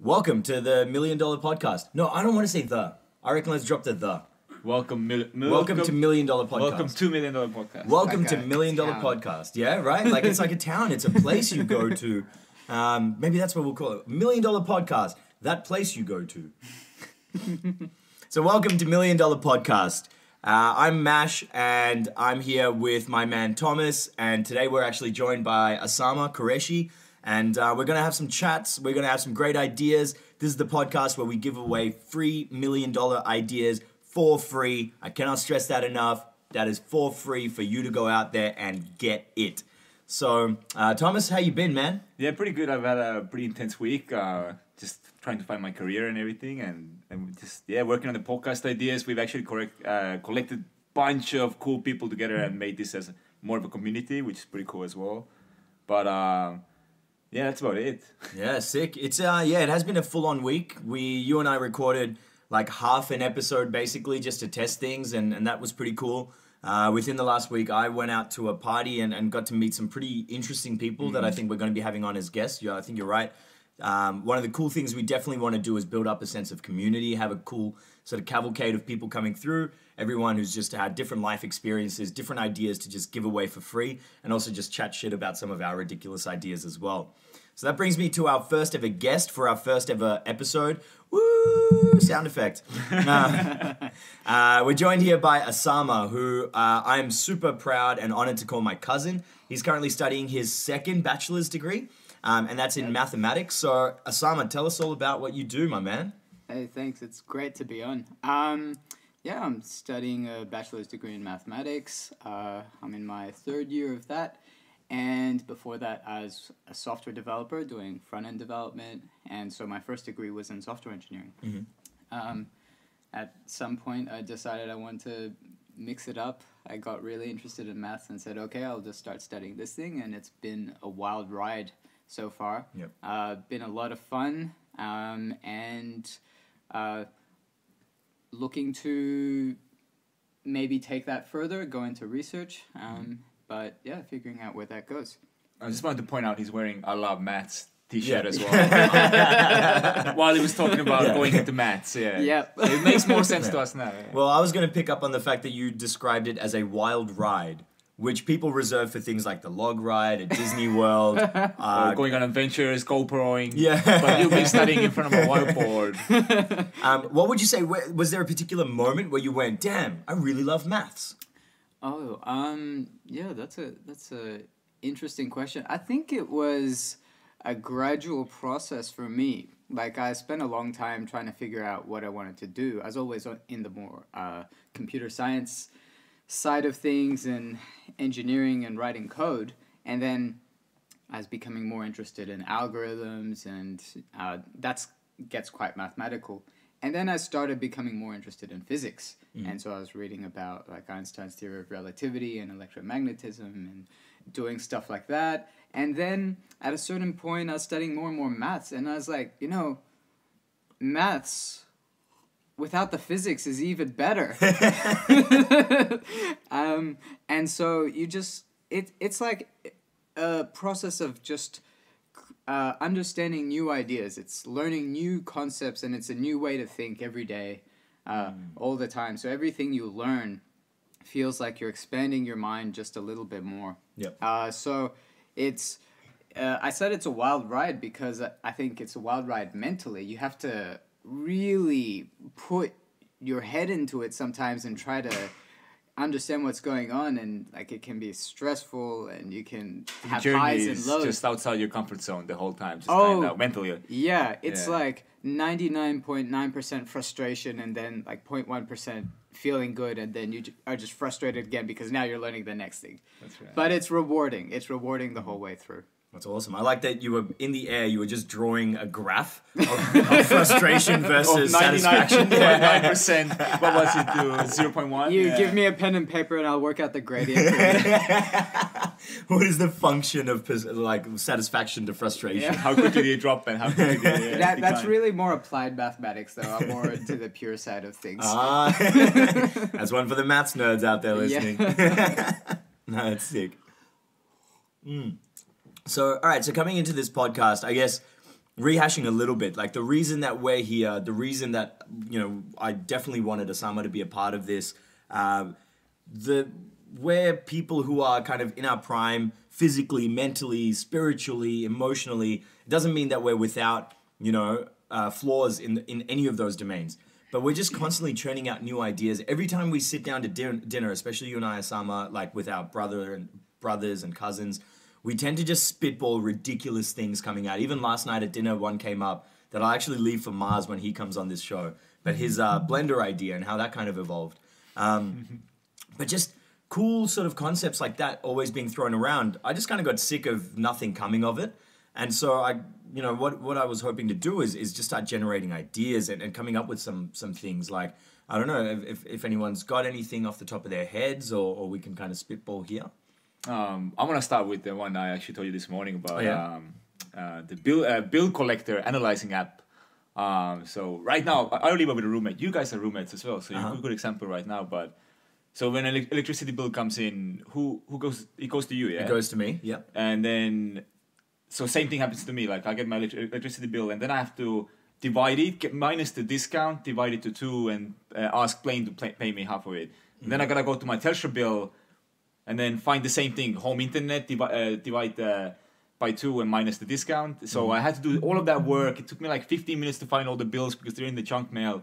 Welcome to the $1 Million Podcast. No, I don't want to say the. I reckon let's drop the. Welcome to $1 Million Podcast. Welcome to $1 Million Podcast. Welcome to $1 Million Podcast. Yeah, right? Like it's like a town. It's a place you go to. Maybe that's what we'll call it. $1 Million Podcast. That place you go to. So welcome to $1 Million Podcast. I'm Mash, and I'm here with my man Thomas, and today we're actually joined by Asama Qureshi, and we're going to have some chats, we're going to have some great ideas. This is the podcast where we give away free $1 Million ideas for free. I cannot stress that enough. That is for free for you to go out there and get it. So, Thomas, how you been, man? Yeah, pretty good. I've had a pretty intense week, just trying to find my career and everything, and just working on the podcast ideas. We've actually collected a bunch of cool people together and made this as more of a community, which is pretty cool as well. But yeah, that's about it. Yeah, sick. It's it has been a full-on week. You and I recorded like half an episode basically just to test things, and that was pretty cool. Within the last week, I went out to a party and got to meet some pretty interesting people that I think we're going to be having on as guests. Yeah, I think you're right. One of the cool things we definitely want to do is build up a sense of community, have a cool sort of cavalcade of people coming through, everyone who's just had different life experiences, different ideas to just give away for free, and also just chat shit about some of our ridiculous ideas as well. So that brings me to our first ever guest for our first ever episode. Woo! Sound effect. We're joined here by Asama, who I'm super proud and honored to call my cousin. He's currently studying his second bachelor's degree, and that's in mathematics. So, Asama, tell us all about what you do, my man. Hey, thanks. It's great to be on. I'm studying a bachelor's degree in mathematics. I'm in my third year of that. And before that, I was a software developer doing front-end development. And so my first degree was in software engineering. Mm-hmm. At some point, I decided I wanted to mix it up. I got really interested in maths and said, okay, I'll just start studying this thing. And it's been a wild ride so far. Yep. Been a lot of fun. And looking to maybe take that further, go into research. But yeah, figuring out where that goes. I just wanted to point out he's wearing I Love Maths T-shirt as well. While he was talking about going into maths, Yep. So it makes more sense to us now. Yeah. Well, I was going to pick up on the fact that you described it as a wild ride, which people reserve for things like the log ride at Disney World. Or going on adventures, GoProing. Yeah. But you'll be studying in front of a whiteboard. What would you say, was there a particular moment where you went, damn, I really love maths? Oh, yeah, that's a interesting question. I think it was a gradual process for me. Like, I spent a long time trying to figure out what I wanted to do. I was always in the more computer science side of things and engineering and writing code. And then I was becoming more interested in algorithms, and that gets quite mathematical. And then I started becoming more interested in physics. And so I was reading about like Einstein's theory of relativity and electromagnetism and doing stuff like that. And then at a certain point, I was studying more and more maths. And I was like, maths without the physics is even better. And so it's like a process of just understanding new ideas. It's learning new concepts, and it's a new way to think every day, all the time. So everything you learn feels like you're expanding your mind just a little bit more. Yep. So it's, I said it's a wild ride because I think it's a wild ride mentally. You have to really put your head into it sometimes and try to understand what's going on, and like it can be stressful, and you can have highs and lows. Just outside your comfort zone the whole time, just kind of mentally. Yeah, it's like 99.9% frustration, and then like 0.1% feeling good, and then you are just frustrated again because now you're learning the next thing. That's right. But it's rewarding. It's rewarding the whole way through. That's awesome. I like that you were in the air, you were just drawing a graph of frustration versus satisfaction. 99.9%. What was it, 0.1? You give me a pen and paper and I'll work out the gradient. What is the function of like satisfaction to frustration? Yeah. How quickly do you drop and how quickly do you That's really more applied mathematics, though. I'm more into the pure side of things. That's one for the maths nerds out there listening. No, that's sick. So, all right, so coming into this podcast, I guess rehashing a little bit, like the reason that we're here, the reason that, I definitely wanted Asama to be a part of this, we're people who are kind of in our prime, physically, mentally, spiritually, emotionally. It doesn't mean that we're without, flaws in any of those domains. But we're just constantly churning out new ideas. Every time we sit down to dinner, especially you and I, Asama, like with our brothers and cousins, we tend to just spitball ridiculous things coming out. Even last night at dinner, one came up that I'll actually leave for Mars when he comes on this show. But his blender idea and how that kind of evolved. But just cool sort of concepts like that always being thrown around. I just kind of got sick of nothing coming of it. And so what I was hoping to do is just start generating ideas and coming up with some things. Like, I don't know if anyone's got anything off the top of their heads, or we can kind of spitball here. I'm gonna start with the one I actually told you this morning about the bill collector analyzing app. So right now I live with a roommate. You guys are roommates as well, so you're a good example right now. But so when an electricity bill comes in, who goes? It goes to you, yeah. It goes to me, yeah. And then, so same thing happens to me. Like I get my electricity bill, and then I have to divide it, minus the discount, divide it to 2, and ask Plane to pay me half of it. And then I gotta go to my Telstra bill, and then find the same thing, home internet, divide by 2 and minus the discount. So I had to do all of that work. It took me like 15 minutes to find all the bills because they're in the junk mail.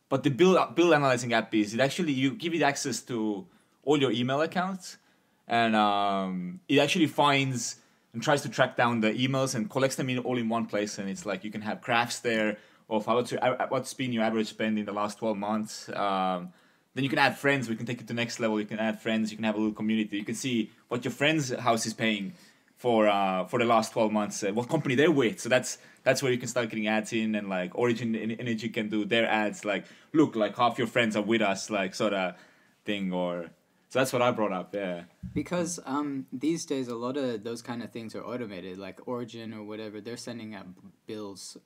But the bill analyzing app you give it access to all your email accounts, and it actually finds and tries to track down the emails and collects them all in one place. And it's like you can have graphs there of what's been your average spend in the last 12 months. Then you can add friends. We can take it to the next level. You can add friends. You can have a little community. You can see what your friend's house is paying for the last 12 months, what company they're with. So that's where you can start getting ads in, and like Origin Energy can do their ads, like, look, like half your friends are with us, like sort of thing. So that's what I brought up, yeah. Because these days a lot of those kind of things are automated, like Origin or whatever, they're sending out bills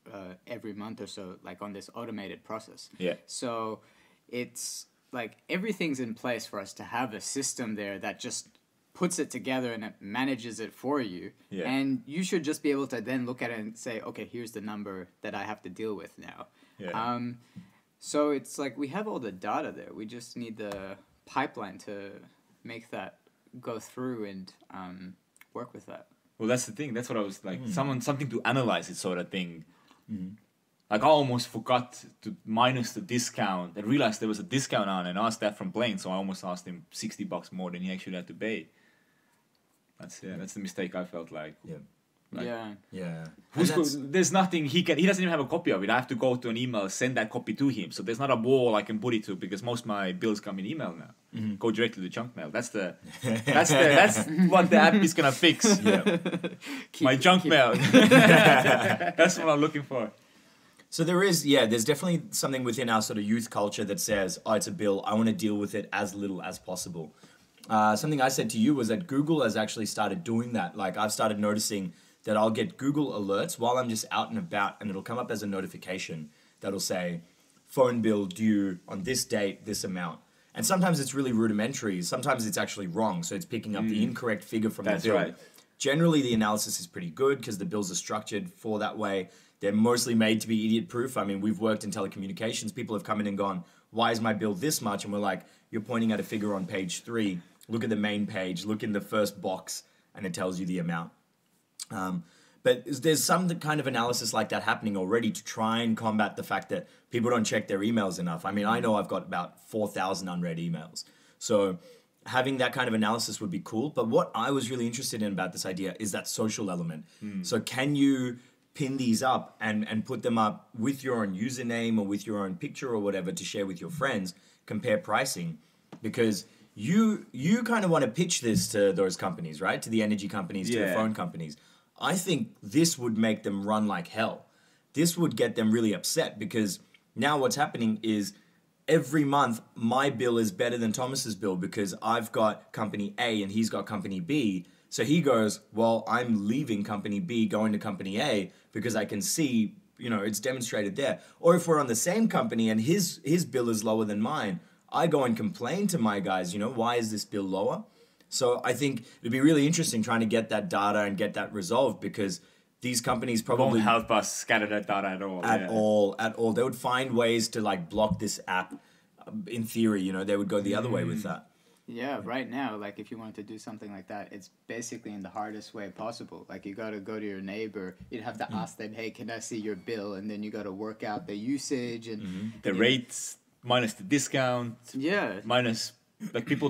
every month or so, like on this automated process. Yeah. So it's like everything's in place for us to have a system there that just puts it together and it manages it for you. Yeah. And you should just be able to then look at it and say, okay, here's the number that I have to deal with now. Yeah. So it's like we have all the data there. We just need the pipeline to make that go through and work with that. Well, that's the thing. That's what I was like, something to analyze it sort of thing. Like I almost forgot to minus the discount and realized there was a discount on and asked that from Blaine. So I almost asked him $60 more than he actually had to pay. That's the mistake I felt like. Yeah. Like, Yeah. There's nothing he doesn't even have a copy of it. I have to go to an email, send that copy to him. So there's not a wall I can put it to because most of my bills come in email now. Go directly to junk mail. That's what the app is gonna fix. Yeah. My junk mail. That's what I'm looking for. So there's definitely something within our sort of youth culture that says, oh, it's a bill, I want to deal with it as little as possible. Something I said to you was that Google has actually started doing that. Like I've started noticing that I'll get Google alerts while I'm just out and about, and it'll come up as a notification that'll say, phone bill due on this date, this amount. And sometimes it's really rudimentary. Sometimes it's actually wrong. So it's picking up the incorrect figure from the bill. Right. Generally, the analysis is pretty good because the bills are structured for that way. They're mostly made to be idiot-proof. I mean, we've worked in telecommunications. People have come in and gone, why is my bill this much? And we're like, you're pointing at a figure on page 3. Look at the main page. Look in the first box, and it tells you the amount. But there's some kind of analysis like that happening already to try and combat the fact that people don't check their emails enough. I mean, I know I've got about 4,000 unread emails. So having that kind of analysis would be cool. But what I was really interested in about this idea is that social element. So can you pin these up and put them up with your own username or with your own picture or whatever to share with your friends, compare pricing? Because you kind of want to pitch this to those companies, right? To the energy companies, to the phone companies. I think this would make them run like hell. This would get them really upset because now what's happening is every month my bill is better than Thomas's bill because I've got company A and he's got company B. So he goes, well, I'm leaving company B, going to company A because I can see, it's demonstrated there. Or if we're on the same company and his bill is lower than mine, I go and complain to my guys, why is this bill lower? So I think it'd be really interesting trying to get that data and get that resolved because these companies Won't probably help us scatter that data at all. at all. They would find ways to like block this app. In theory, you know, they would go the other way with that. Yeah, right now, like if you wanted to do something like that, it's basically in the hardest way possible. Like you got to go to your neighbor, you'd have to ask them, "Hey, can I see your bill?" And then you got to work out the usage and The rates minus the discount. Yeah, Minus, like people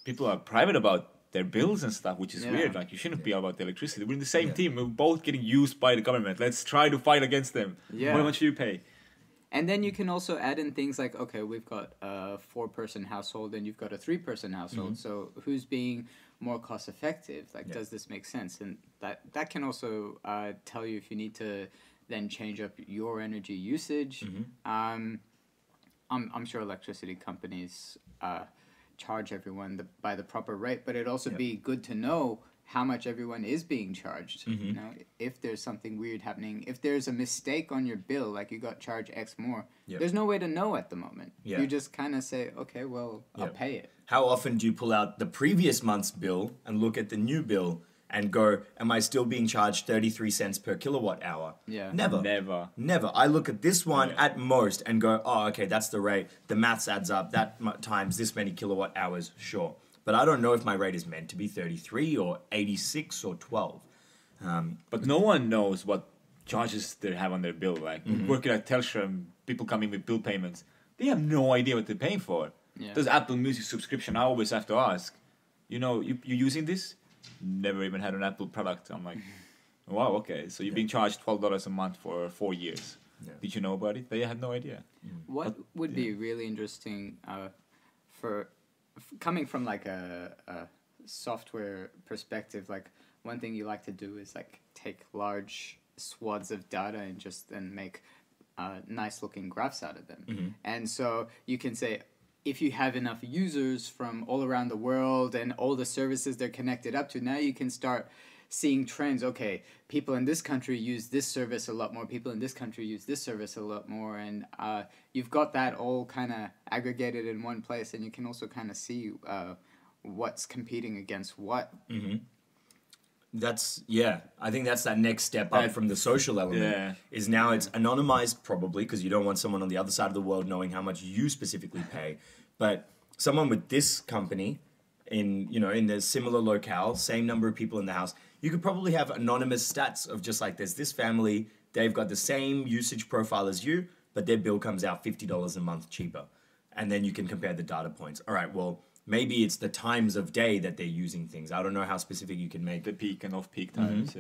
people are private about their bills and stuff, which is Yeah. weird. Like you shouldn't be about the electricity. We're in the same team. We're both getting used by the government. Let's try to fight against them. Yeah. How much do you pay? and then you can also add in things like, okay, we've got a 4-person household and you've got a 3-person household. So who's being more cost effective? Like, does this make sense? And that can also tell you if you need to then change up your energy usage. I'm sure electricity companies charge everyone by the proper rate, but it'd also be good to know how much everyone is being charged. You know, if there's something weird happening, if there's a mistake on your bill, like you got charged X more, there's no way to know at the moment. You just kind of say, okay, well, I'll pay it. How often do you pull out the previous month's bill and look at the new bill and go, am I still being charged 33 cents per kilowatt hour? Yeah. Never. I look at this one at most and go, oh, okay, that's the rate. The maths adds up. That times this many kilowatt hours, sure. But I don't know if my rate is meant to be 33 or 86 or 12. But no one knows what charges they have on their bill. Like working at Telstra, and people coming with bill payments, they have no idea what they're paying for. Yeah. There's Apple Music subscription. I always have to ask, you know, you using this? Never even had an Apple product. I'm like, wow, okay. So you're being charged $12 a month for 4 years. Did you know about it? They had no idea. What would be really interesting for coming from like a software perspective, like one thing you like to do is like take large swaths of data and just then make nice looking graphs out of them. And so you can say, if you have enough users from all around the world and all the services they're connected up to, now you can start seeing trends. Okay, people in this country use this service a lot more, people in this country use this service a lot more, and you've got that all kind of aggregated in one place, and you can also kind of see what's competing against what. I think that's that next step up from the social element. Is now it's anonymized, probably because you don't want someone on the other side of the world knowing how much you specifically pay, but someone with this company in the similar locale, same number of people in the house, you could probably have anonymous stats of just like, there's this family, they've got the same usage profile as you, but their bill comes out $50 a month cheaper. And then you can compare the data points. All right, well, maybe it's the times of day that they're using things. I don't know how specific you can make the peak and off-peak times,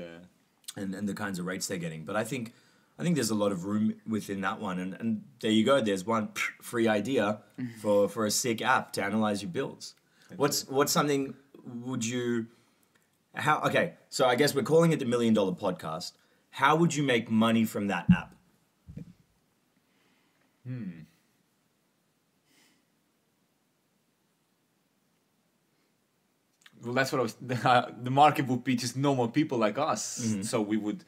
and the kinds of rates they're getting. But I think there's a lot of room within that one. And there you go. There's one free idea for a sick app to analyze your bills. What's something would you... Okay, so I guess we're calling it the $1 Million Podcast. How would you make money from that app? Well, that's what I was... The market would be just normal people like us. So we would...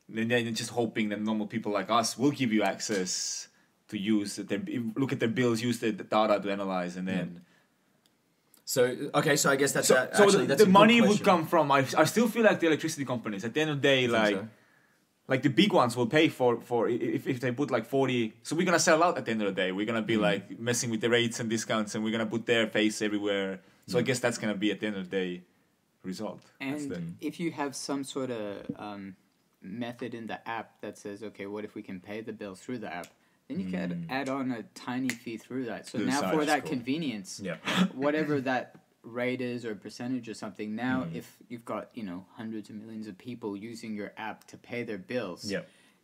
then just hoping that normal people like us will give you access to use... look at their bills, use the data to analyze, and then... So I guess that's the money would come from... I still feel like the electricity companies, at the end of the day, like the big ones will pay for if they put like 40... So we're going to sell out at the end of the day. We're going to be like messing with the rates and discounts, and we're going to put their face everywhere. So I guess that's going to be, at the end of the day, result. And if you have some sort of method in the app that says, okay, what if we can pay the bill through the app? Then you can add on a tiny fee through that. So now for that convenience, whatever that rate is or percentage or something, now if you've got, hundreds of millions of people using your app to pay their bills,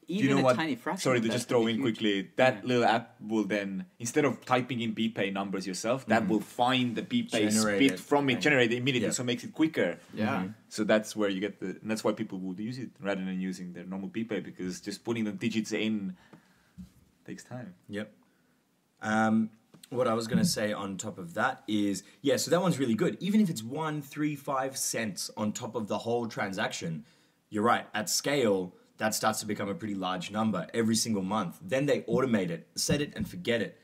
even a tiny fraction. Sorry to just throw in quickly. That little app will then, instead of typing in BPay numbers yourself, that will find the BPay spit from it, generate it immediately, so it makes it quicker. So that's where you get and that's why people would use it rather than using their normal BPay, because just putting the digits in takes time. What I was going to say on top of that is, so that one's really good. Even if it's 1, 3, 5 cents on top of the whole transaction, you're right, at scale, that starts to become a pretty large number every single month. Then they automate it, set it and forget it.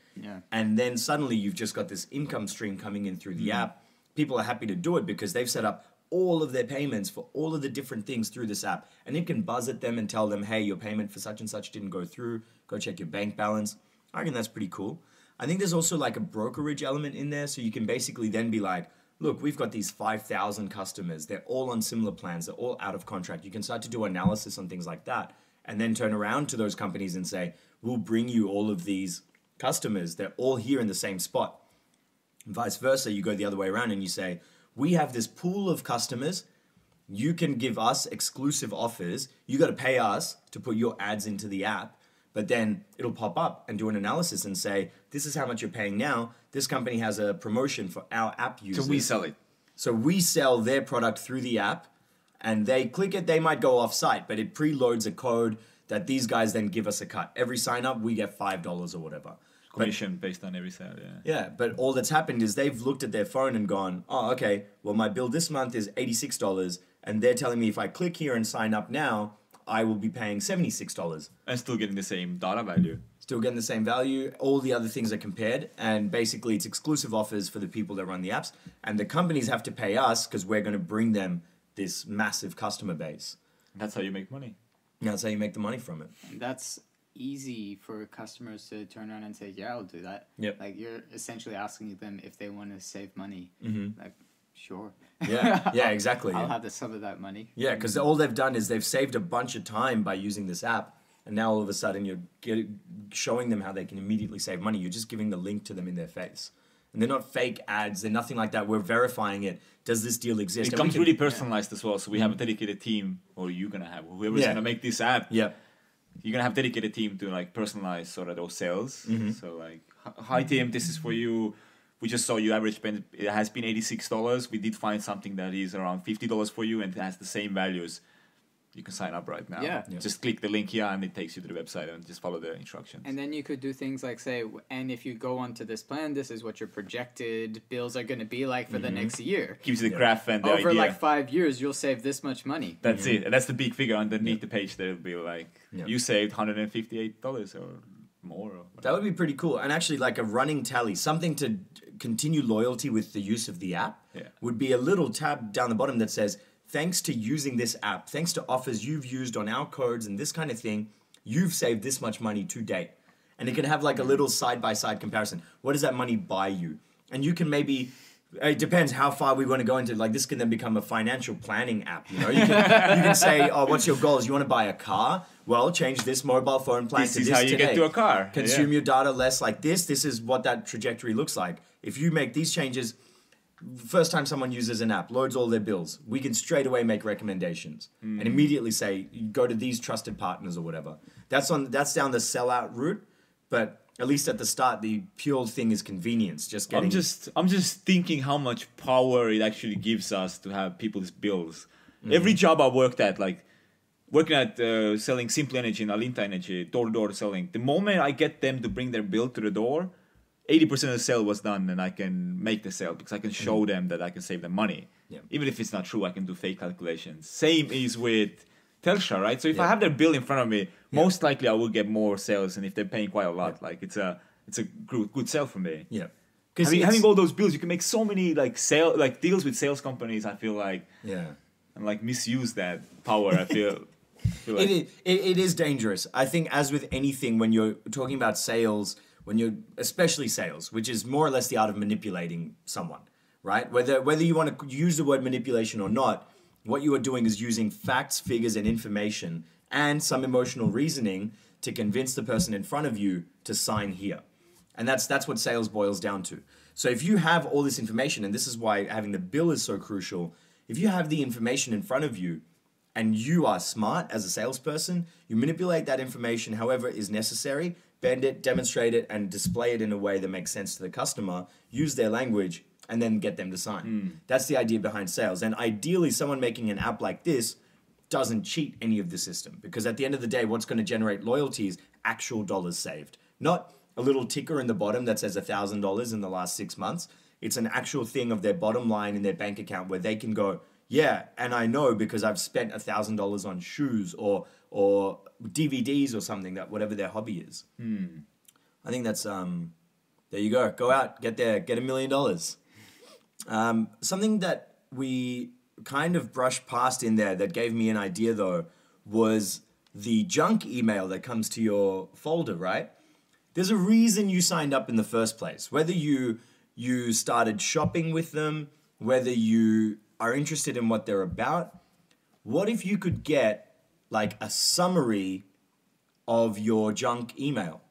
And then suddenly you've just got this income stream coming in through the app. People are happy to do it because they've set up all of their payments for all of the different things through this app. And it can buzz at them and tell them, hey, your payment for such and such didn't go through. Go check your bank balance. I reckon that's pretty cool. I think there's also like a brokerage element in there. So you can basically then be like, look, we've got these 5,000 customers. They're all on similar plans. They're all out of contract. You can start to do analysis on things like that and then turn around to those companies and say, we'll bring you all of these customers. They're all here in the same spot. And vice versa, you go the other way around and you say, we have this pool of customers. You can give us exclusive offers. You got to pay us to put your ads into the app. But then it'll pop up and do an analysis and say, this is how much you're paying now. This company has a promotion for our app users. So we sell it. So we sell their product through the app and they click it. They might go off site, but it preloads a code that these guys then give us a cut. Every sign up, we get $5 or whatever. Commission based on every sale, yeah. Yeah, but all that's happened is they've looked at their phone and gone, oh, okay, well, my bill this month is $86, and they're telling me if I click here and sign up now, I will be paying $76. And still getting the same data value. Still getting the same value. All the other things are compared, and basically it's exclusive offers for the people that run the apps, and the companies have to pay us because we're going to bring them this massive customer base. That's how you make money. And that's how you make the money from it. And that's easy for customers to turn around and say, yeah, I'll do that. Yep. Like, you're essentially asking them if they want to save money. Mm-hmm. Like, sure. Yeah, exactly. I'll yeah. have some of that money. Yeah, because all they've done is they've saved a bunch of time by using this app, and now all of a sudden you're showing them how they can immediately save money. You're just giving the link to them in their face. And they're not fake ads. They're nothing like that. We're verifying it. Does this deal exist? It comes really personalized as well. So we have a dedicated team, or you're going to have, whoever's going to make this app. Yeah. You're going to have a dedicated team to like personalize sort of those sales. Mm-hmm. So like, hi Tim, this is for you. We just saw you average spend, it has been $86. We did find something that is around $50 for you and it has the same values. You can sign up right now. Yeah. Just click the link here and it takes you to the website and just follow the instructions. And then you could do things like say, and if you go onto this plan, this is what your projected bills are going to be like for the next year. Gives you the graph and the Over idea. like 5 years, you'll save this much money. That's it. And that's the big figure underneath the page. There'll be like, Yeah. you saved $158 or more. Or That would be pretty cool. And actually, like a running tally, something to continue loyalty with the use of the app, would be a little tab down the bottom that says, thanks to using this app, thanks to offers you've used on our codes and this kind of thing, you've saved this much money to date. And it can have like a little side-by-side comparison. What does that money buy you? And you can maybe, it depends how far we want to go into, like this can then become a financial planning app, you know? You can say, oh, what's your goals? You want to buy a car? Well, change this mobile phone plan this to is this how you today. get to a car. Consume your data less like this. This is what that trajectory looks like. If you make these changes, first time someone uses an app, loads all their bills, we can straight away make recommendations and immediately say, you go to these trusted partners or whatever. That's down the sellout route, but at least at the start, the pure thing is convenience. Just getting. I'm just thinking how much power it actually gives us to have people's bills. Every job I worked at, like working at selling Simple Energy and Alinta Energy, door-to-door selling, the moment I get them to bring their bill to the door, 80% of the sale was done and I can make the sale because I can show them that I can save them money. Yeah. Even if it's not true, I can do fake calculations. Same is with Telstra, right? So if I have their bill in front of me, most likely I will get more sales. And if they're paying quite a lot, like it's a good sale for me. Yeah. Having all those bills, you can make so many like deals with sales companies. I feel like and like misuse that power. I feel like it is dangerous. I think as with anything, when you're talking about sales, especially sales, which is more or less the art of manipulating someone, right? Whether you want to use the word manipulation or not, what you are doing is using facts, figures, and information and some emotional reasoning to convince the person in front of you to sign here. And that's what sales boils down to. So if you have all this information, and this is why having the bill is so crucial, if you have the information in front of you and you are smart as a salesperson, you manipulate that information however is necessary, bend it, demonstrate it, and display it in a way that makes sense to the customer, use their language, and then get them to sign. That's the idea behind sales. And ideally, someone making an app like this doesn't cheat any of the system, because at the end of the day, what's going to generate loyalty is actual dollars saved. Not a little ticker in the bottom that says $1,000 in the last 6 months. It's an actual thing of their bottom line in their bank account where they can go, yeah, and I know because I've spent $1,000 on shoes or DVDs or something, that whatever their hobby is. I think that's there you go out, get $1 million. Something that we kind of brushed past in there that gave me an idea though was the junk email that comes to your folder, right? There's a reason you signed up in the first place. Whether you started shopping with them, whether you are interested in what they're about, what if you could get like a summary of your junk email?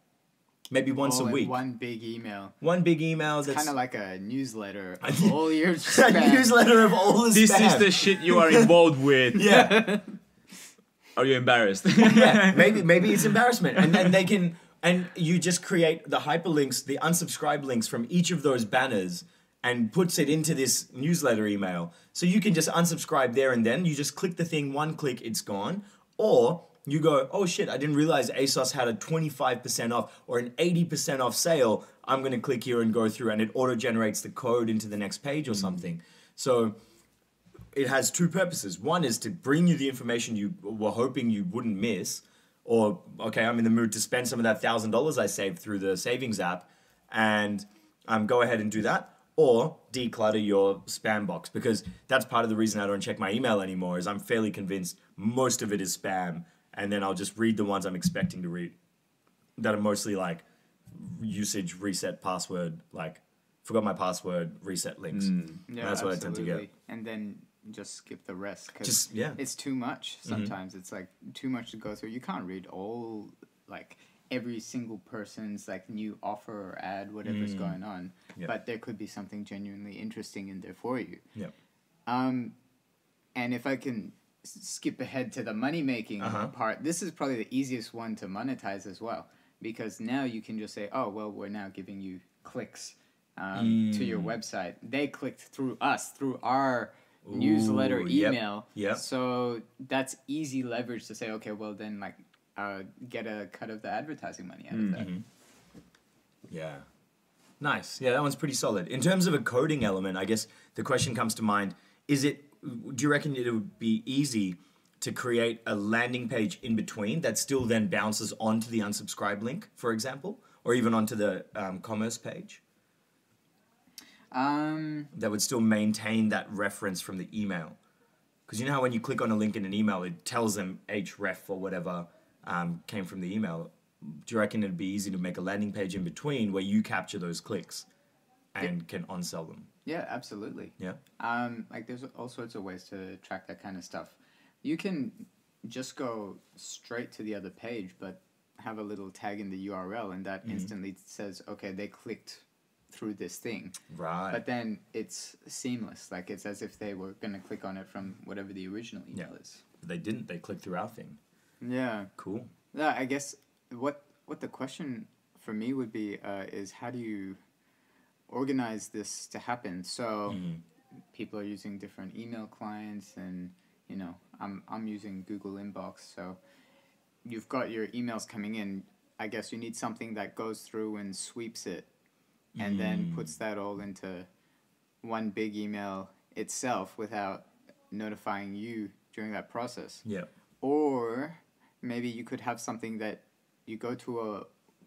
Maybe once a week. One big email. One big email It's that's kind of like a newsletter of all your spam. a newsletter of all the This spam. is the shit you are involved with. Yeah. Are you embarrassed? Yeah. Maybe it's embarrassment. And then they can, and you just create the hyperlinks, the unsubscribe links from each of those banners and puts it into this newsletter email. So you can just unsubscribe there and then. You just click the thing, one click, it's gone. Or you go, oh shit, I didn't realize ASOS had a 25% off or an 80% off sale. I'm going to click here and go through, and it auto-generates the code into the next page or something. So it has two purposes. One is to bring you the information you were hoping you wouldn't miss, or, okay, I'm in the mood to spend some of that $1,000 I saved through the savings app, and go ahead and do that. Or declutter your spam box, because that's part of the reason I don't check my email anymore, is I'm fairly convinced most of it is spam, and then I'll just read the ones I'm expecting to read that are mostly like usage, reset, password, like forgot my password, reset links. Yeah, That's what I tend to get. And then just skip the rest, Just, because yeah. it's too much. Sometimes it's like too much to go through. You can't read all, like, every single person's like new offer or ad, whatever's going on. Yep. But there could be something genuinely interesting in there for you. Yep. And if I can skip ahead to the money making part, this is probably the easiest one to monetize as well, because now you can just say, oh well, we're now giving you clicks to your website. They clicked through us, through our newsletter email. Yep. So that's easy leverage to say, okay, well then like get a cut of the advertising money out of that. Yeah. Nice. Yeah, that one's pretty solid. In terms of a coding element, I guess the question comes to mind, do you reckon it would be easy to create a landing page in between that still then bounces onto the unsubscribe link, for example, or even onto the commerce page? That would still maintain that reference from the email. Because you know how when you click on a link in an email, it tells them href or whatever came from the email. Do you reckon it'd be easy to make a landing page in between where you capture those clicks and can on-sell them? Yeah, absolutely. Yeah. Like there's all sorts of ways to track that kind of stuff. You can just go straight to the other page, but have a little tag in the URL, and that instantly says, okay, they clicked through this thing. Right. But then it's seamless. Like it's as if they were going to click on it from whatever the original email is. But they didn't. They clicked through our thing. Yeah. Cool. Yeah, I guess what the question for me would be is how do you organize this to happen? So people are using different email clients, and you know, I'm using Google Inbox, so you've got your emails coming in. I guess you need something that goes through and sweeps it and then puts that all into one big email itself without notifying you during that process. Yeah. Or maybe you could have something that you go to a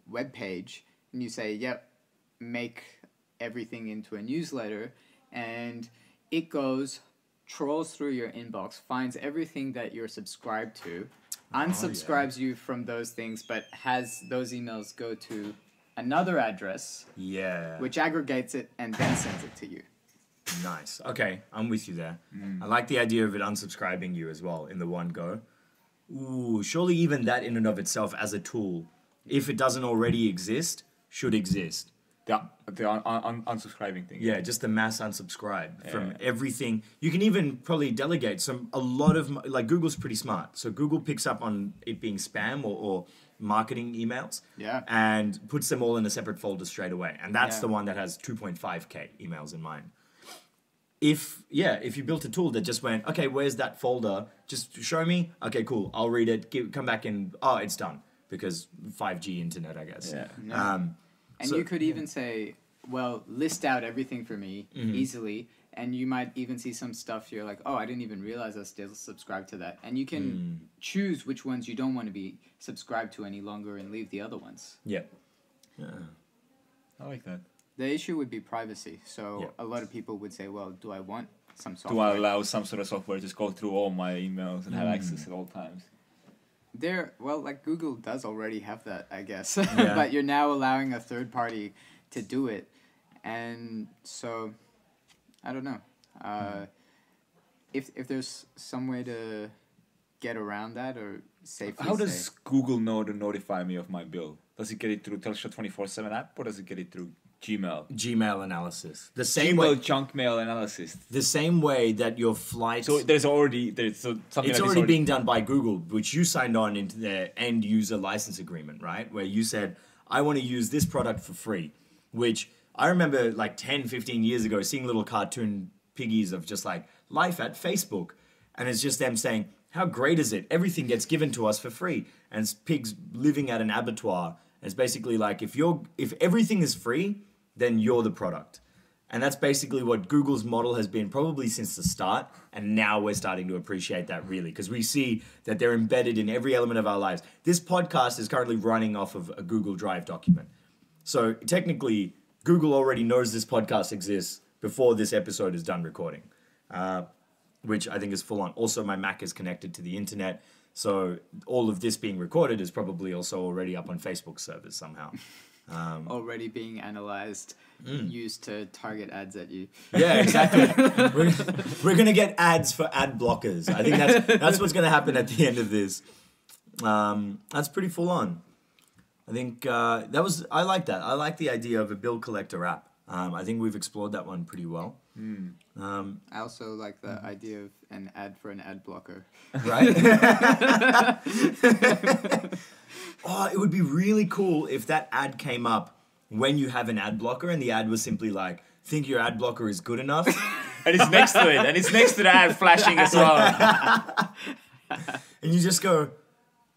web page and you say, yep, make everything into a newsletter, and it goes, trolls through your inbox, finds everything that you're subscribed to, unsubscribes you from those things, but has those emails go to another address, which aggregates it and then sends it to you. Nice. Okay, I'm with you there. I like the idea of it unsubscribing you as well in the one go. Ooh, surely even that in and of itself as a tool, if it doesn't already exist, should exist. The unsubscribing thing. Yeah, just the mass unsubscribe from everything. You can even probably delegate a lot of, like Google's pretty smart. So Google picks up on it being spam or marketing emails and puts them all in a separate folder straight away. And that's the one that has 2.5k emails in mine. If you built a tool that just went, okay, where's that folder? Just show me. Okay, cool. I'll read it. Come back and, it's done. Because 5G internet, I guess. Yeah. And you could even say, well, list out everything for me easily. And you might even see some stuff you're like, oh, I didn't even realize I still subscribed to that. And you can choose which ones you don't want to be subscribed to any longer and leave the other ones. Yeah. I like that. The issue would be privacy. So a lot of people would say, well, do I want some to software. allow some sort of software to just go through all my emails and have access at all times. Well, like Google does already have that, I guess. Yeah. But you're now allowing a third party to do it. And so, I don't know. If there's some way to get around that or safely How does Google know to notify me of my bill? Does it get it through Telstra 24/7 app, or does it get it through Gmail? Gmail analysis. The same Gmail way. junk mail analysis. The same way that your flight. So there's something It's that already being done by Google, which you signed on into their end user license agreement, right? Where you said, I want to use this product for free, which I remember like 10, 15 years ago seeing little cartoon piggies of just like life at Facebook. And it's just them saying, how great is it? Everything gets given to us for free. And it's pigs living at an abattoir. And it's basically like, if everything is free, then you're the product. And that's basically what Google's model has been probably since the start. And now we're starting to appreciate that really, because we see that they're embedded in every element of our lives. This podcast is currently running off of a Google Drive document. So technically, Google already knows this podcast exists before this episode is done recording, which I think is full on. Also, my Mac is connected to the internet. So all of this being recorded is probably also already up on Facebook servers somehow. already being analyzed, used to target ads at you. Yeah, exactly. we're going to get ads for ad blockers. I think that's what's going to happen at the end of this. That's pretty full on. I think I like that. I like the idea of a bill collector app. I think we've explored that one pretty well. I also like the idea of an ad for an ad blocker. Right? Oh, it would be really cool if that ad came up when you have an ad blocker and the ad was simply like, think your ad blocker is good enough? And it's next to it. And it's next to the ad flashing as well. And you just go,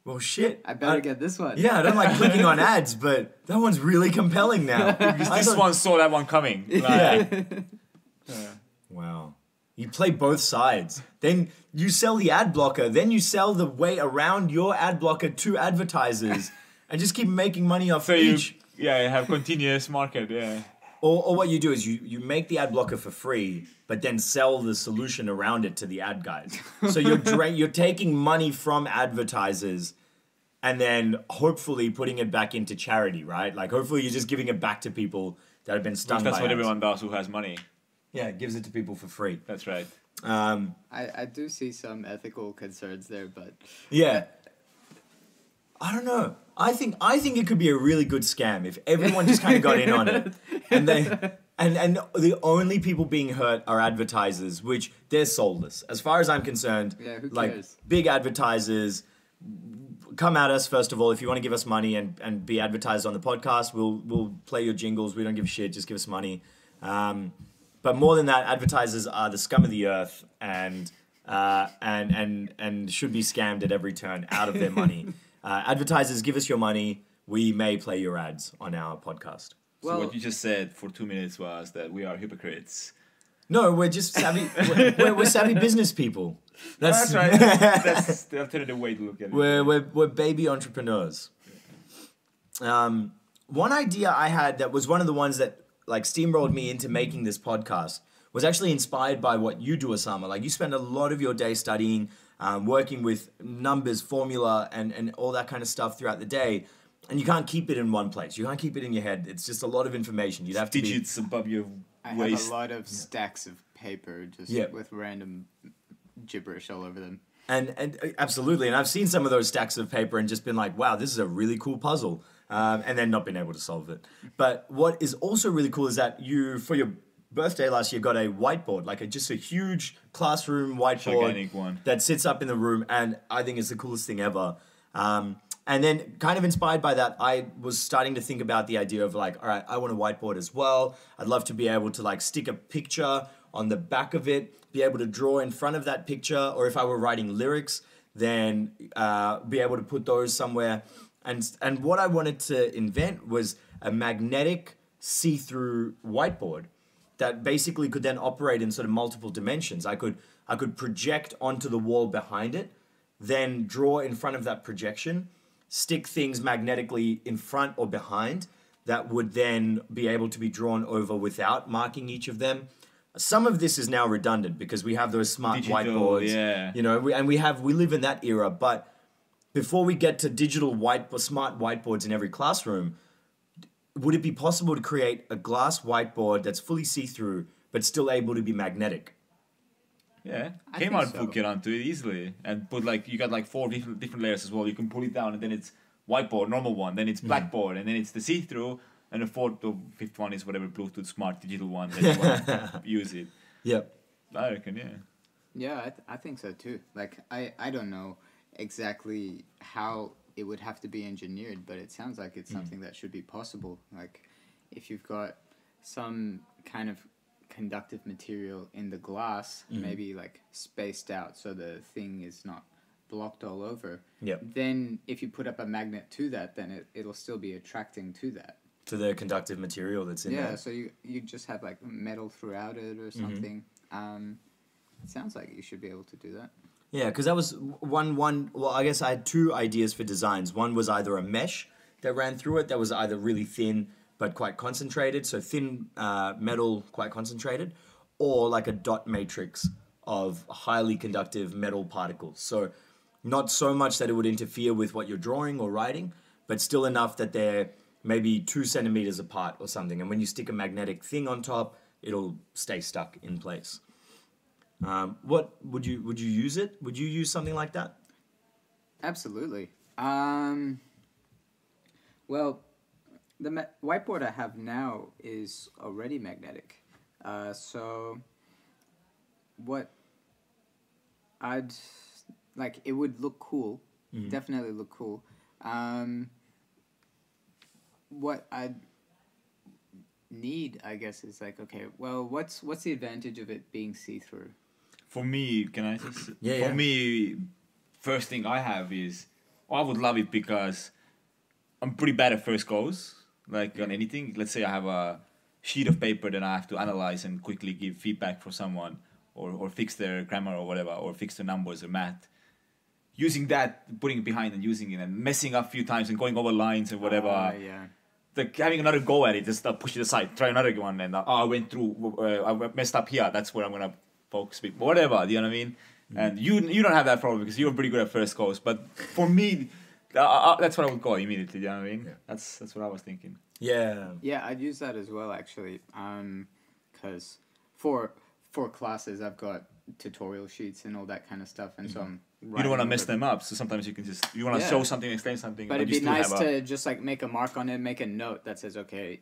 well, shit. I better get this one. Yeah, I don't like clicking on ads, but that one's really compelling now. Because this one saw that one coming. Yeah. Wow. You play both sides. Then you sell the ad blocker. Then you sell the way around your ad blocker to advertisers and just keep making money off each. You have continuous market, yeah. Or what you do is you make the ad blocker for free, but then sell the solution around it to the ad guys. So you're taking money from advertisers and then hopefully putting it back into charity, right? Like hopefully you're just giving it back to people that have been stung by That's what ads. everyone does who has money. Yeah, it gives it to people for free. That's right. I do see some ethical concerns there, but Yeah. I don't know. I think it could be a really good scam if everyone just kind of got in on it, and the only people being hurt are advertisers, which they're soulless. As far as I'm concerned, Yeah, who like cares? big advertisers, come at us first of all if you want to give us money and be advertised on the podcast. We'll play your jingles. We don't give a shit. Just give us money. But more than that, advertisers are the scum of the earth and should be scammed at every turn out of their money. Advertisers, give us your money. We may play your ads on our podcast. So what you just said for 2 minutes was that we are hypocrites. No, we're just savvy. we're savvy business people. That's right. That's the alternative way to look at it. We're baby entrepreneurs. One idea I had that was one of the ones that like steamrolled me into making this podcast was actually inspired by what you do, Asama. Like you spend a lot of your day studying, working with numbers, formula, and all that kind of stuff throughout the day. And you can't keep it in one place. You can't keep it in your head. It's just a lot of information. You'd have to digits above your I waist. have a lot of stacks of paper just with random gibberish all over them. And absolutely. And I've seen some of those stacks of paper and just been like, wow, this is a really cool puzzle. And then not been able to solve it. But what is also really cool is that you, for your birthday last year, got a whiteboard, like just a huge classroom whiteboard Gigantic one. that sits up in the room. And I think it's the coolest thing ever. And then kind of inspired by that, I was starting to think about the idea of like, all right, I want a whiteboard as well. I'd love to be able to like stick a picture on the back of it, be able to draw in front of that picture, or if I were writing lyrics, then be able to put those somewhere. And what I wanted to invent was a magnetic see-through whiteboard that basically could then operate in sort of multiple dimensions. I could project onto the wall behind it, then draw in front of that projection, stick things magnetically in front or behind that would then be able to be drawn over without marking each of them. some of this is now redundant because we have those smart Digital, whiteboards. yeah. You know, we live in that era. But before we get to digital smart whiteboards in every classroom, would it be possible to create a glass whiteboard that's fully see-through but still able to be magnetic? Yeah, I think Kmart so. will get onto it easily and put like you got like 4 different layers as well. You can pull it down and then it's whiteboard, normal one, then it's blackboard, and then it's the see-through, and the fourth or fifth one is whatever Bluetooth smart digital one that you want to use it. Yep. I reckon, yeah. Yeah, I think so too. Like, I don't know exactly how it would have to be engineered, but it sounds like it's something that should be possible. Like, if you've got some kind of conductive material in the glass, maybe like spaced out so the thing is not blocked all over. Yep. Then if you put up a magnet to that, then it'll still be attracting to that. To the conductive material that's in Yeah, there. so you just have like metal throughout it or something. It sounds like you should be able to do that. Yeah, because that was one. Well, I guess I had 2 ideas for designs. One was either a mesh that ran through it that was either really thin but quite concentrated, so thin metal quite concentrated, or like a dot matrix of highly conductive metal particles. So not so much that it would interfere with what you're drawing or writing, but still enough that they're maybe 2 centimeters apart or something. And when you stick a magnetic thing on top, it'll stay stuck in place. What would you use it? Would you use something like that? Absolutely. Well, the whiteboard I have now is already magnetic. So what I'd like, it would look cool. Definitely look cool. What I'd need, I guess, is like, okay, well, what's the advantage of it being see-through? For me, can I just... Yeah, For me, first thing I have is... I would love it because I'm pretty bad at first goes. Like on anything. Let's say I have a sheet of paper that I have to analyze and quickly give feedback for someone. Or fix their grammar or whatever. Or fix the numbers or math. Using that, putting it behind and using it and messing up a few times and going over lines and whatever. Yeah. Like having another go at it, just push it aside, try another one, and I went through, I messed up here. That's where I'm gonna focus. Whatever, do you know what I mean? And you don't have that problem because you're pretty good at first goes. But for me, that's what I would go immediately. Do you know what I mean? Yeah. That's what I was thinking. Yeah. Yeah, I'd use that as well, actually. Because for classes, I've got tutorial sheets and all that kind of stuff, and so I'm You don't want to mess over- them up, so sometimes you can just you want to Yeah. show something, explain something, But it'd you be still nice have a, to just like make a mark on it, make a note that says, okay,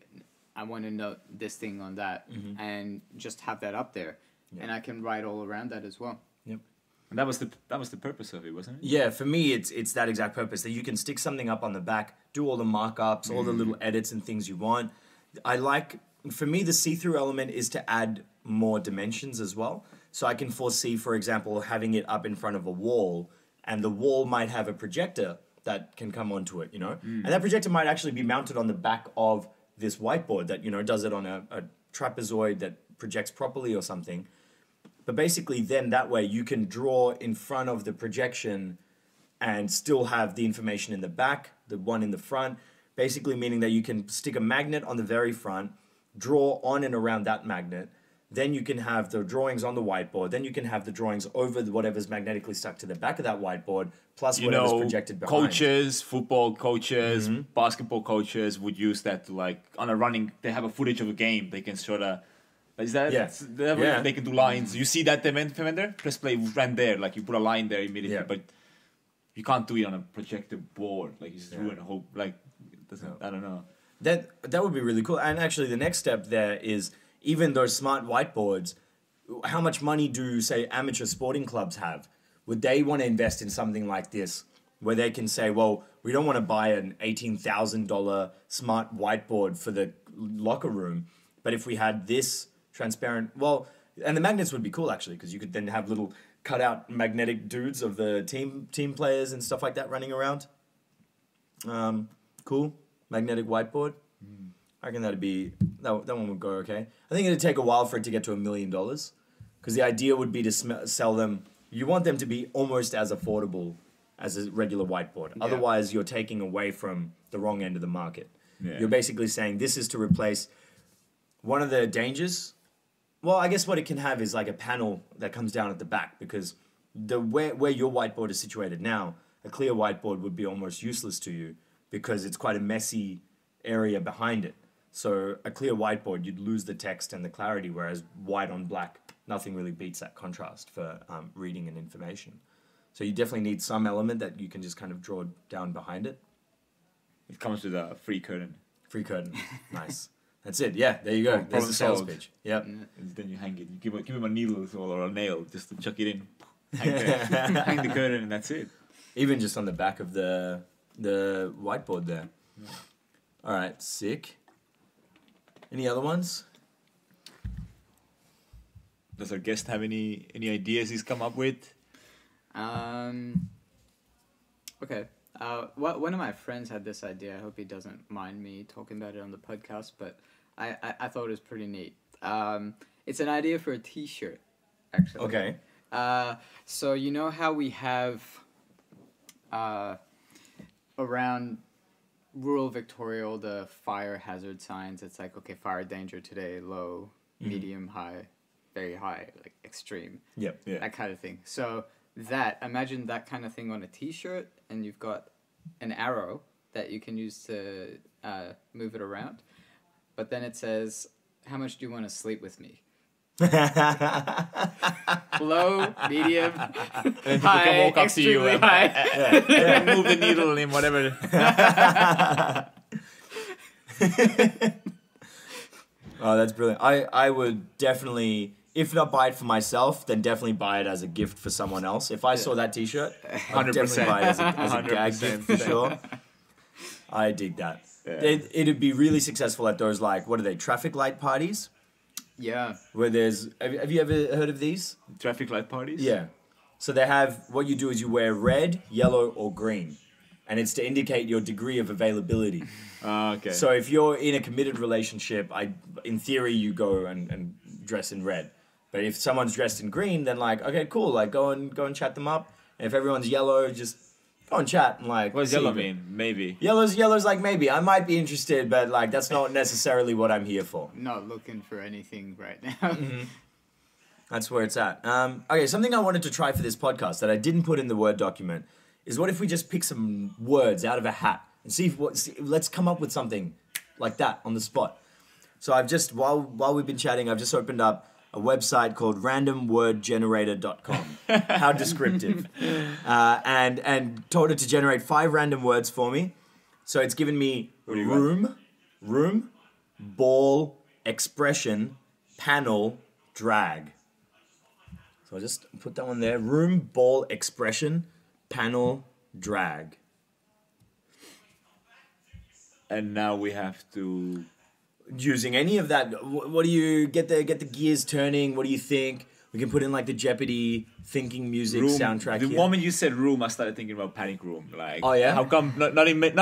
I want to note this thing on that, and just have that up there, and I can write all around that as well. Yep. And that was the purpose of it, wasn't it? Yeah, for me, it's that exact purpose that you can stick something up on the back, do all the markups, all the little edits and things you want. For me, the see-through element is to add more dimensions as well. So I can foresee, for example, having it up in front of a wall, and the wall might have a projector that can come onto it, you know? And that projector might actually be mounted on the back of this whiteboard that, you know, does it on a trapezoid that projects properly or something. But basically then that way you can draw in front of the projection and still have the information in the back, the one in the front, basically meaning that you can stick a magnet on the very front, draw on and around that magnet, then you can have the drawings on the whiteboard, then you can have the drawings over whatever's magnetically stuck to the back of that whiteboard, plus whatever's projected behind. Coaches, football coaches, basketball coaches would use that to like on a running. They have a footage of a game. They can sort of. Is that? Yeah. Yeah. They can do lines. You see that defender? Press play right there. Like you put a line there immediately, Yeah. but you can't do it on a projector board. Like you just ruin a whole. Like, I don't know. That would be really cool. And actually, the next step there is even those smart whiteboards. How much money do, say, amateur sporting clubs have? Would they want to invest in something like this, where they can say, well, we don't want to buy an $18,000 smart whiteboard for the locker room, but if we had this transparent, well, and the magnets would be cool actually, because you could then have little cutout magnetic dudes of the team players and stuff like that running around. Cool. Magnetic whiteboard. I reckon that one would go okay. I think it'd take a while for it to get to $1 million, because the idea would be to sell them. You want them to be almost as affordable as a regular whiteboard. Yeah. Otherwise, you're taking away from the wrong end of the market. Yeah. You're basically saying this is to replace one of the dangers Well, I guess what it can have is like a panel that comes down at the back, because where your whiteboard is situated now, a clear whiteboard would be almost useless to you because it's quite a messy area behind it. So a clear whiteboard, you'd lose the text and the clarity, whereas white on black, nothing really beats that contrast for reading and information. So you definitely need some element that you can just kind of draw down behind it. It comes with a free curtain. Free curtain. Nice. That's it. Yeah, there you go. There's the sales pitch. Yep. And then you hang it. You give him a needle or a nail just to chuck it in. Hang the curtain and that's it. Even just on the back of the whiteboard there. Yeah. All right, sick. Any other ones? Does our guest have any ideas he's come up with? Okay. One of my friends had this idea. I hope he doesn't mind me talking about it on the podcast, but I thought it was pretty neat. It's an idea for a T-shirt, actually. Okay. So you know how we have around rural Victoria all the fire hazard signs. It's like, okay, fire danger today, low, medium, high, very high, like extreme. Yep. Yeah. That kind of thing. So imagine that kind of thing on a T-shirt, and you've got an arrow that you can use to move it around. But then it says, how much do you want to sleep with me? Low, medium, high, walk up to you extremely and, high. and move the needle in whatever. Oh, that's brilliant. I would definitely, if not buy it for myself, then definitely buy it as a gift for someone else. If I saw that T-shirt, I'd definitely buy it as a gag gift for sure. I dig that. Yeah. It'd be really successful at those, like, what are they, traffic light parties? Yeah. Where there's, have you ever heard of these? Traffic light parties? Yeah. So they have, what you do is you wear red, yellow, or green. And it's to indicate your degree of availability. Okay. So if you're in a committed relationship, in theory, you go and dress in red. But if someone's dressed in green, then like, okay, cool, like go and chat them up. And if everyone's yellow, just go and chat and like. What does yellow mean? Maybe. Yellow's like maybe. I might be interested, but like that's not necessarily what I'm here for. Not looking for anything right now. Mm-hmm. That's where it's at. Okay, something I wanted to try for this podcast that I didn't put in the Word document is what if we just pick some words out of a hat and let's come up with something like that on the spot. So I've just, while we've been chatting, I've just opened up a website called randomwordgenerator.com. How descriptive. And told it to generate 5 random words for me. So it's given me room, ball, expression, panel, drag. So I'll just put that one there. Room, ball, expression, panel, drag. And now we have to... Using any of that, what do you get the gears turning? What do you think? We can put in like the Jeopardy thinking music soundtrack. The moment you said room, I started thinking about panic room. Like, oh yeah, how come not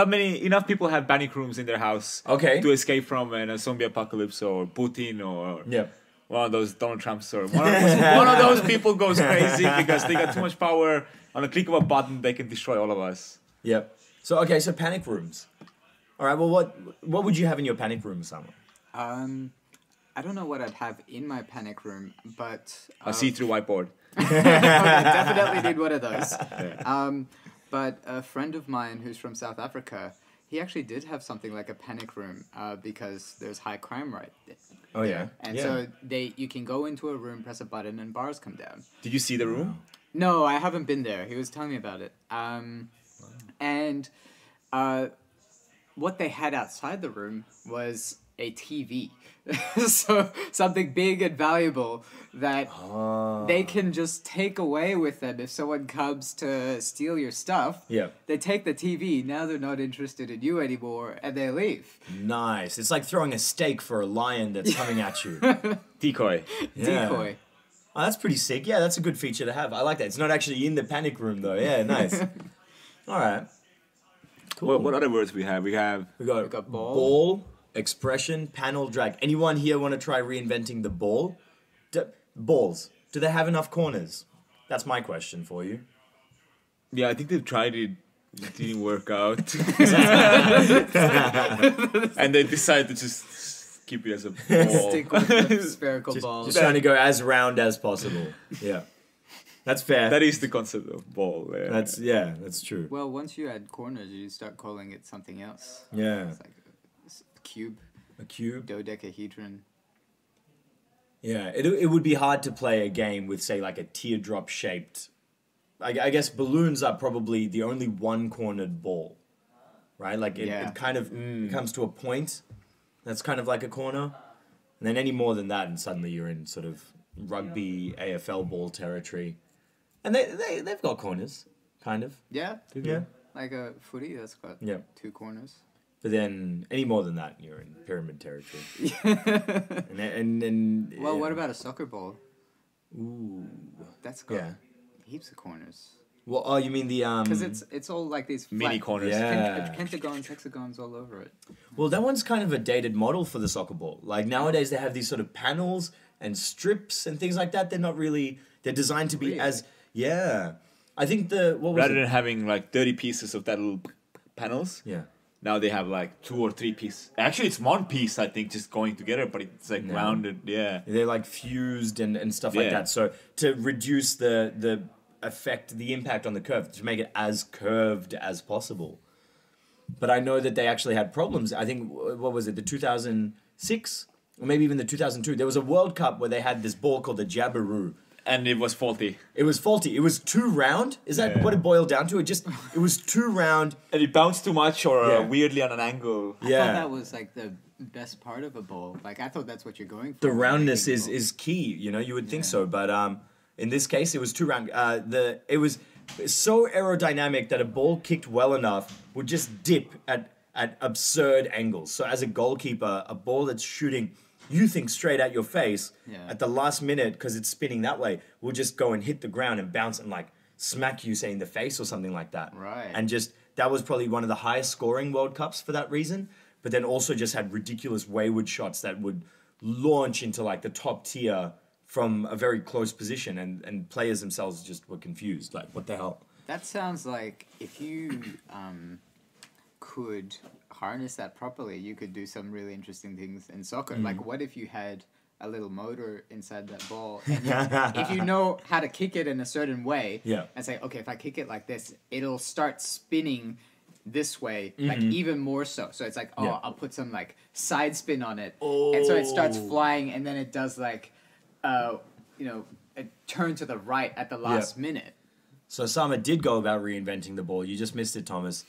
many enough people have panic rooms in their house? Okay, to escape from a zombie apocalypse or Putin or yeah. One of those Donald Trumps or one of those people goes crazy because they got too much power. On a click of a button, they can destroy all of us. Yep. So panic rooms. All right. Well, what would you have in your panic room, Asama? I don't know what I'd have in my panic room, but A see-through whiteboard. Okay, definitely need one of those. Yeah. But a friend of mine who's from South Africa, he actually did have something like a panic room because there's high crime right there. Oh yeah. And so you can go into a room, press a button, and bars come down. Did you see the room? No, I haven't been there. He was telling me about it. And what they had outside the room was a TV. So something big and valuable that they can just take away with them if someone comes to steal your stuff. Yeah. They take the TV, now they're not interested in you anymore, and they leave. Nice. It's like throwing a steak for a lion that's coming at you. Decoy. Yeah. Decoy. Oh, that's pretty sick. Yeah, that's a good feature to have. I like that. It's not actually in the panic room though. Yeah, nice. All right. Cool. What other words we have? We got ball, expression, panel, drag. Anyone here want to try reinventing the ball? Balls. Do they have enough corners? That's my question for you. Yeah, I think they've tried it. It didn't work out. And they decided to just keep it as a ball. Stick with the spherical Just, ball. just trying to go as round as possible. Yeah. That's fair. That is the concept of ball. Yeah. That's true. Well, once you add corners, you start calling it something else. Yeah. It's like a cube, A cube. dodecahedron. Yeah, it would be hard to play a game with, say, like a teardrop shaped. I guess balloons are probably the only one-cornered ball, right? Like it kind of comes to a point that's kind of like a corner, and then any more than that, and suddenly you're in sort of rugby AFL ball territory, and they've got corners, kind of. Yeah, Yeah, like a footy that's got yeah. two corners. But then any more than that, you're in pyramid territory. and Well, what about a soccer ball? Ooh, That's got yeah. heaps of corners. Well, oh, you mean the Because it's all like these Mini flat corners. Yeah. pentagons, hexagons all over it. Well, that one's kind of a dated model for the soccer ball. Like nowadays, they have these sort of panels and strips and things like that. They're not really. They're designed to be Really? as I think what was Rather it? than having like 30 pieces of that little panels, Yeah. now they have like 2 or 3 pieces. Actually, it's one piece, I think, just going together, but it's like No. rounded. Yeah. They're like fused and stuff like Yeah. that. So to reduce the effect, the impact on the curve, to make it as curved as possible. But I know that they actually had problems. I think, what was it, the 2006? Or maybe even the 2002. There was a World Cup where they had this ball called the Jabberoo. And it was faulty. It was faulty. It was too round. Is that Yeah. what it boiled down to? It was too round. And it bounced too much or Yeah. weirdly on an angle. I thought Yeah. that was like the best part of a ball. Like I thought that's what you're going for. The when roundness making is key. You know, you would think Yeah. so, but in this case, it was too round. It was so aerodynamic that a ball kicked well enough would just dip at absurd angles. So as a goalkeeper, a ball that's shooting, you think straight at your face, Yeah. at the last minute, because it's spinning that way, will just go and hit the ground and bounce and like smack you, say, in the face or something like that. Right. And just that was probably one of the highest scoring World Cups for that reason. But then also just had ridiculous wayward shots that would launch into like the top tier from a very close position, and players themselves just were confused. Like, what the hell? That sounds like if you could harness that properly, you could do some really interesting things in soccer. Mm. Like, what if you had a little motor inside that ball, and if you know how to kick it in a certain way, Yeah. and say, okay, if I kick it like this, it'll start spinning this way, like even more so. So it's like, oh, Yeah. I'll put some like side spin on it, and so it starts Oh. flying, and then it does like, a turn to the right at the last minute. So Asama did go about reinventing the ball. You just missed it, Thomas.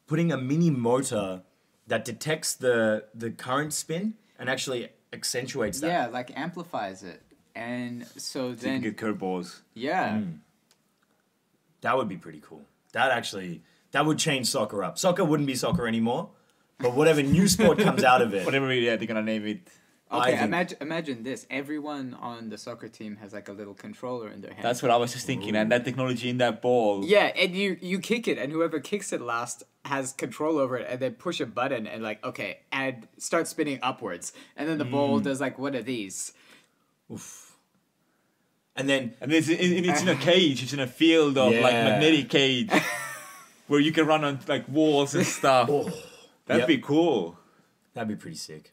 Putting a mini motor that detects the current spin and actually accentuates that. Yeah, like amplifies it. And so So you can then, get curveballs. yeah. That would be pretty cool. That would change soccer up. Soccer wouldn't be soccer anymore, but whatever new sport comes out of it. Whatever, they're gonna name it. Okay, I think- imagine this. Everyone on the soccer team has like a little controller in their hand. That's what I was just thinking. And that technology in that ball. Yeah, and you kick it, and whoever kicks it last has control over it, and then push a button, and like, okay, start spinning upwards. And then the ball does like one of these. Oof. And then And it's in a cage. It's in a field of like Yeah. magnetic cage. Where you can run on like walls and stuff. That'd Yep. be cool. that'd be pretty sick.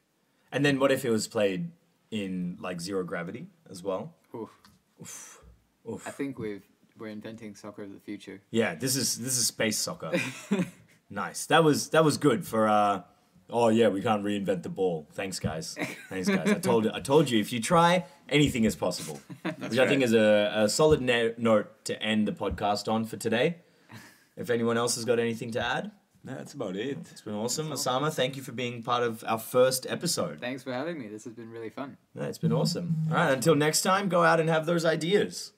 And then what if it was played in like zero gravity as well? Oof. Oof. I think we're inventing soccer of the future. Yeah, this is space soccer. Nice. That was good for oh yeah, we can't reinvent the ball. Thanks guys. I told you if you try, anything is possible. Which I think is a solid note to end the podcast on for today. If anyone else has got anything to add, No, that's about it. it's been awesome. Asama, thank you for being part of our first episode. Thanks for having me. This has been really fun. Yeah, it's been awesome. All right, until next time, go out and have those ideas.